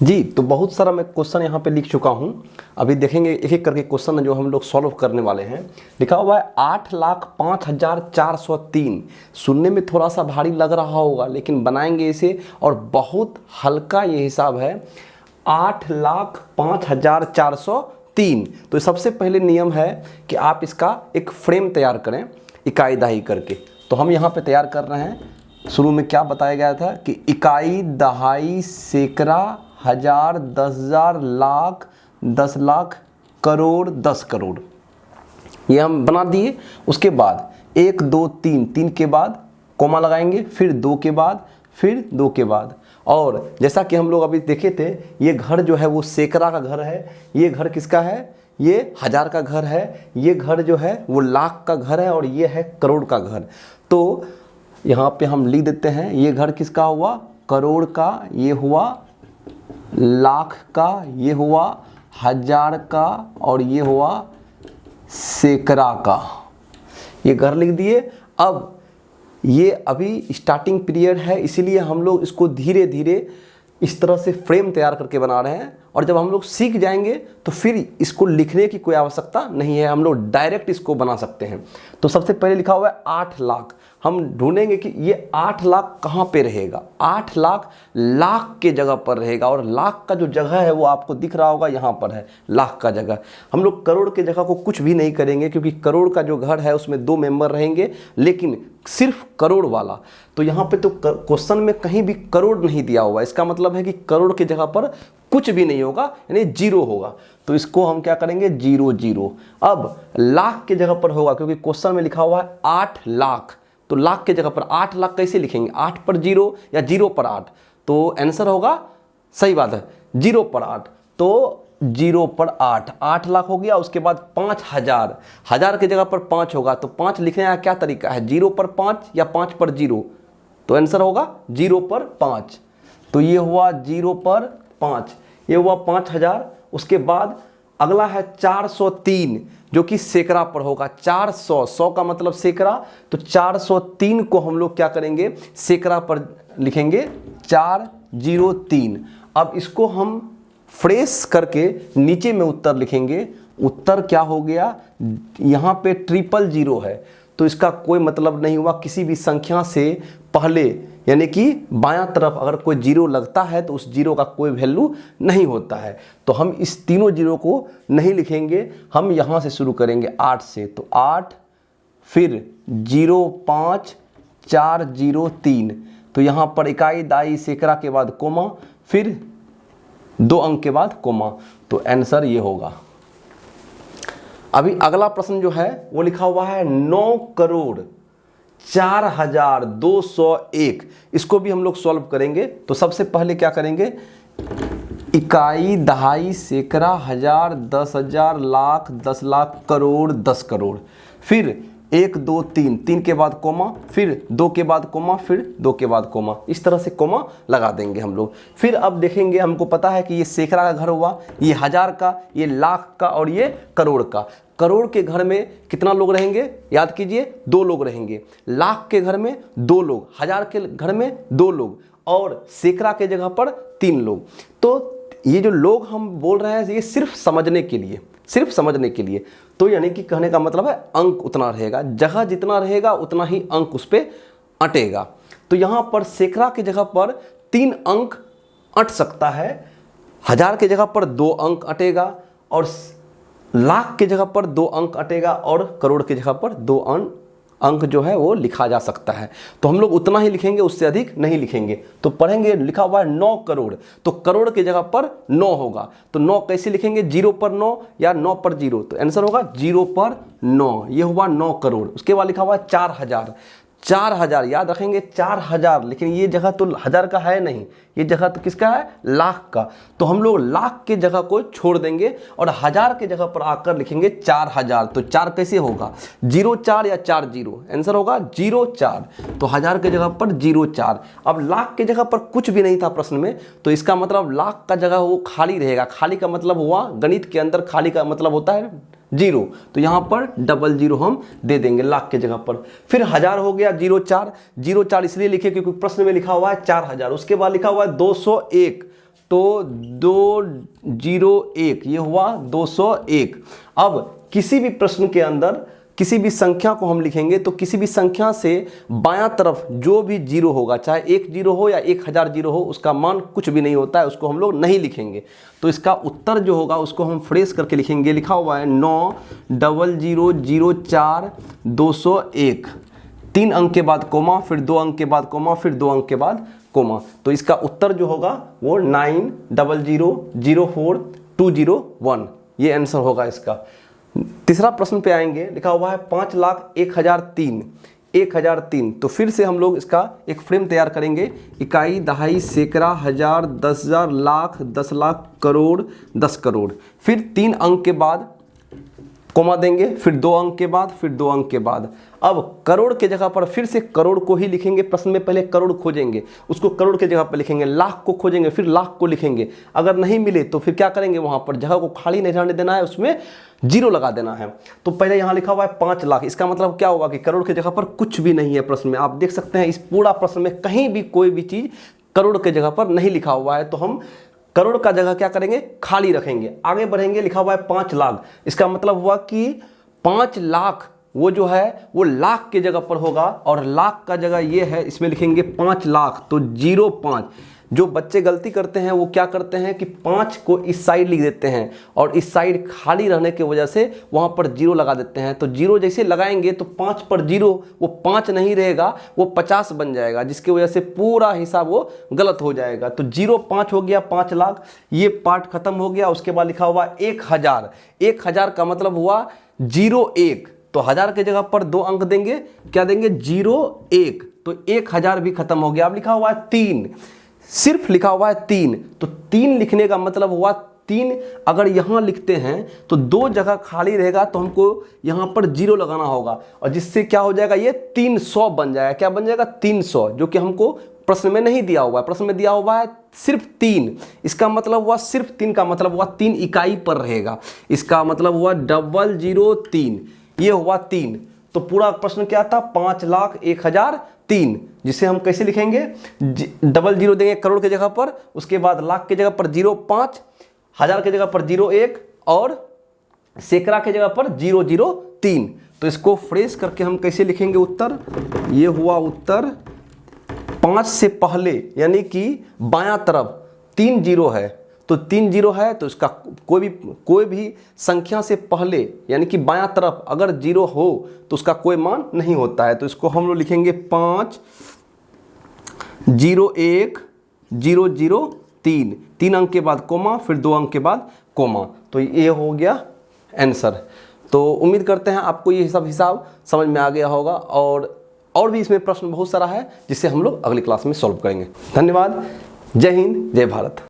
जी। तो बहुत सारा मैं क्वेश्चन यहाँ पे लिख चुका हूँ। अभी देखेंगे एक एक करके क्वेश्चन जो हम लोग सॉल्व करने वाले हैं। लिखा हुआ है 8,05,403। सुनने में थोड़ा सा भारी लग रहा होगा, लेकिन बनाएंगे इसे और बहुत हल्का ये हिसाब है। 8,05,403। तो सबसे पहले नियम है कि आप इसका एक फ्रेम तैयार करें इकाई दहाई करके। तो हम यहाँ पे तैयार कर रहे हैं। शुरू में क्या बताया गया था कि इकाई, दहाई, सैकड़ा, हजार, 10,000, लाख, 10 लाख, करोड़, 10 करोड़, ये हम बना दिए। उसके बाद 1 2 3, 3 के बाद कोमा लगाएंगे, फिर 2 के बाद, फिर 2 के बाद। और जैसा कि हम लोग अभी देखे थे, ये घर जो है वो सैकड़ा का घर है, ये घर किसका है, ये हजार का घर है, ये घर जो है वो लाख का घर है, और ये है करोड़ का घर। तो यहाँ पे हम लिख देते हैं, ये घर किसका हुआ, करोड़ का, ये हुआ लाख का, ये हुआ हजार का, और ये हुआ सैकड़ा का। ये घर लिख दिए। अब ये अभी स्टार्टिंग पीरियड है, इसीलिए हम लोग इसको धीरे धीरे इस तरह से फ्रेम तैयार करके बना रहे हैं। और जब हम लोग सीख जाएंगे तो फिर इसको लिखने की कोई आवश्यकता नहीं है, हम लोग डायरेक्ट इसको बना सकते हैं। तो सबसे पहले लिखा हुआ है 8 लाख। हम ढूंढेंगे कि ये 8 लाख कहाँ पे रहेगा। 8 लाख लाख के जगह पर रहेगा, और लाख का जो जगह है वो आपको दिख रहा होगा, यहाँ पर है लाख का जगह। हम लोग करोड़ के जगह को कुछ भी नहीं करेंगे, क्योंकि करोड़ का जो घर है उसमें 2 मेंबर रहेंगे, लेकिन सिर्फ करोड़ वाला। तो यहाँ पे तो क्वेश्चन में कहीं भी करोड़ नहीं दिया हुआ, इसका मतलब है कि करोड़ की जगह पर कुछ भी नहीं होगा, यानी 0 होगा। तो इसको हम क्या करेंगे, 0 0। अब लाख के जगह पर होगा, क्योंकि क्वेश्चन में लिखा हुआ है 8 लाख। तो लाख के जगह पर 8 लाख कैसे लिखेंगे, 8 पर 0 या 0 पर 8। तो आंसर होगा, सही बात है, 0 पर 8। तो 0 पर 8, 8 लाख हो गया। उसके बाद 5,000, हजार के जगह पर 5 होगा, तो 5 लिखने का क्या तरीका है, 0 पर 5 या 5 पर 0। तो आंसर होगा 0 पर 5। तो ये हुआ 0 पर 5, ये हुआ 5,000। उसके बाद अगला है 403, जो कि सैकड़ा पर होगा। 400, 100 का मतलब सैकड़ा, तो 403 को हम लोग क्या करेंगे, सैकड़ा पर लिखेंगे 403। अब इसको हम फ्रेश करके नीचे में उत्तर लिखेंगे। उत्तर क्या हो गया, यहाँ पे 000 है, तो इसका कोई मतलब नहीं हुआ। किसी भी संख्या से पहले यानी कि बायां तरफ अगर कोई 0 लगता है तो उस 0 का कोई वैल्यू नहीं होता है। तो हम इस तीनों 0 को नहीं लिखेंगे, हम यहाँ से शुरू करेंगे 8 से। तो 8, फिर 0 5 4 0 3। तो यहाँ पर इकाई, दाई, सैकड़ा के बाद कोमा, फिर 2 अंक के बाद कोमा। तो आंसर ये होगा। अभी अगला प्रश्न जो है वो लिखा हुआ है 9,04,201। इसको भी हम लोग सॉल्व करेंगे। तो सबसे पहले क्या करेंगे, इकाई, दहाई, सैकड़ा, हजार, 10,000, लाख, 10 लाख, करोड़, 10 करोड़। फिर 1 2 3, 3 के बाद कोमा, फिर 2 के बाद कोमा, फिर 2 के बाद कोमा। इस तरह से कोमा लगा देंगे हम लोग। फिर अब देखेंगे, हमको पता है कि ये सैकड़ा का घर हुआ, ये हजार का, ये लाख का, और ये करोड़ का। करोड़ के घर में कितना लोग रहेंगे, याद कीजिए, 2 लोग रहेंगे। लाख के घर में 2 लोग, हजार के घर में 2 लोग, और सैकड़ा के जगह पर 3 लोग। तो ये जो लोग हम बोल रहे हैं ये सिर्फ समझने के लिए, सिर्फ समझने के लिए। तो यानी कि कहने का मतलब है अंक उतना रहेगा, जगह जितना रहेगा उतना ही अंक उस पर अटेगा। तो यहाँ पर सैकड़ा की जगह पर 3 अंक अट सकता है, हजार के जगह पर 2 अंक अटेगा, और लाख के जगह पर 2 अंक अटेगा, और करोड़ की जगह पर 2 अंक जो है वो लिखा जा सकता है। तो हम लोग उतना ही लिखेंगे, उससे अधिक नहीं लिखेंगे। तो पढ़ेंगे, लिखा हुआ है 9 करोड़, तो करोड़ की जगह पर 9 होगा। तो 9 कैसे लिखेंगे, 0 पर 9 या 9 पर 0। तो आंसर होगा 0 पर 9, ये हुआ 9 करोड़। उसके बाद लिखा हुआ है 4,000। 4,000 याद रखेंगे, 4,000, लेकिन ये जगह तो हजार का है नहीं, ये जगह तो किसका है, लाख का। तो हम लोग लाख के जगह को छोड़ देंगे और हजार के जगह पर आकर लिखेंगे 4,000। तो 4 कैसे होगा, 0 4 या 4 0। आंसर होगा 0 4। तो हजार के जगह पर 0 4। अब लाख के जगह पर कुछ भी नहीं था प्रश्न में, तो इसका मतलब लाख का जगह वो खाली रहेगा। खाली का मतलब हुआ, गणित के अंदर खाली का मतलब होता है 0। तो यहाँ पर 00 हम दे देंगे लाख के जगह पर। फिर हजार हो गया 0 4। 0 4 इसलिए लिखे क्योंकि प्रश्न में लिखा हुआ है 4,000। उसके बाद लिखा हुआ है 201। तो 201 ये हुआ 201। अब किसी भी प्रश्न के अंदर किसी भी संख्या को हम लिखेंगे तो किसी भी संख्या से बायां तरफ जो भी जीरो होगा, चाहे 1 जीरो हो या 1000 जीरो हो, उसका मान कुछ भी नहीं होता है, उसको हम लोग नहीं लिखेंगे। तो इसका उत्तर जो होगा उसको हम फ्रेश करके लिखेंगे। लिखा हुआ है 90004 201, 3 अंक के बाद कोमा, फिर 2 अंक के बाद कोमा, फिर 2 अंक के बाद कोमा। तो इसका उत्तर जो होगा वो 90004 ये आंसर होगा इसका। तीसरा प्रश्न पे आएंगे। लिखा हुआ है 5,01,003। तो फिर से हम लोग इसका एक फ्रेम तैयार करेंगे। इकाई, दहाई, सैकड़ा, हजार, 10,000, लाख, 10 लाख, करोड़, 10 करोड़। फिर 3 अंक के बाद कोमा देंगे, फिर 2 अंक के बाद, फिर 2 अंक के बाद। अब करोड़ के जगह पर फिर से करोड़ को ही लिखेंगे। प्रश्न में पहले करोड़ खोजेंगे, उसको करोड़ के जगह पर लिखेंगे। लाख को खोजेंगे, फिर लाख को लिखेंगे। अगर नहीं मिले तो फिर क्या करेंगे, वहां पर जगह को खाली नहीं रहने देना है, उसमें जीरो लगा देना है। तो पहले यहाँ लिखा हुआ है 5 लाख। इसका मतलब क्या हुआ कि करोड़ की जगह पर कुछ भी नहीं है प्रश्न में। आप देख सकते हैं इस पूरा प्रश्न में कहीं भी कोई भी चीज करोड़ के जगह पर नहीं लिखा हुआ है। तो हम करोड़ का जगह क्या करेंगे, खाली रखेंगे। आगे बढ़ेंगे। लिखा हुआ है 5 लाख। इसका मतलब हुआ कि 5 लाख वो जो है वो लाख के जगह पर होगा, और लाख का जगह ये है, इसमें लिखेंगे 5 लाख। तो 05। जो बच्चे गलती करते हैं वो क्या करते हैं कि 5 को इस साइड लिख देते हैं, और इस साइड खाली रहने की वजह से वहाँ पर जीरो लगा देते हैं। तो जीरो जैसे लगाएंगे तो 5 पर जीरो, वो 5 नहीं रहेगा, वो 50 बन जाएगा, जिसकी वजह से पूरा हिसाब वो गलत हो जाएगा। तो 05 हो गया 5 लाख, ये पार्ट खत्म हो गया। उसके बाद लिखा हुआ 1000। 1000 का मतलब हुआ 01। तो 1000 के जगह पर 2 अंक देंगे, क्या देंगे, 01। तो 1000 भी खत्म हो गया। अब लिखा हुआ है 3, सिर्फ लिखा हुआ है 3। तो 3 लिखने का मतलब हुआ 3 अगर यहाँ लिखते हैं तो 2 जगह खाली रहेगा, तो हमको यहाँ पर जीरो लगाना होगा, और जिससे क्या हो जाएगा, ये 300 बन जाएगा। क्या बन जाएगा, 300, जो कि हमको प्रश्न में नहीं दिया हुआ है। प्रश्न में दिया हुआ है सिर्फ 3। इसका मतलब हुआ सिर्फ 3 का मतलब हुआ 3 इकाई पर रहेगा। इसका मतलब हुआ 003, ये हुआ 3। तो पूरा प्रश्न क्या था, 5,01,003, जिसे हम कैसे लिखेंगे, 00 देंगे करोड़ के जगह पर, उसके बाद लाख के जगह पर 05, 1000 के जगह पर 01, और सैकड़ा के जगह पर 003। तो इसको फ्रेश करके हम कैसे लिखेंगे उत्तर। ये हुआ उत्तर। 5 से पहले यानी कि बायां तरफ 3 जीरो है, तो 3 जीरो है, तो इसका कोई भी संख्या से पहले यानी कि बायां तरफ अगर जीरो हो तो उसका कोई मान नहीं होता है। तो इसको हम लोग लिखेंगे 5,01,003, 3 अंक के बाद कोमा, फिर 2 अंक के बाद कोमा। तो ये हो गया आंसर। तो उम्मीद करते हैं आपको ये सब हिसाब समझ में आ गया होगा, और भी इसमें प्रश्न बहुत सारा है जिसे हम लोग अगली क्लास में सॉल्व करेंगे। धन्यवाद। जय हिंद, जय भारत।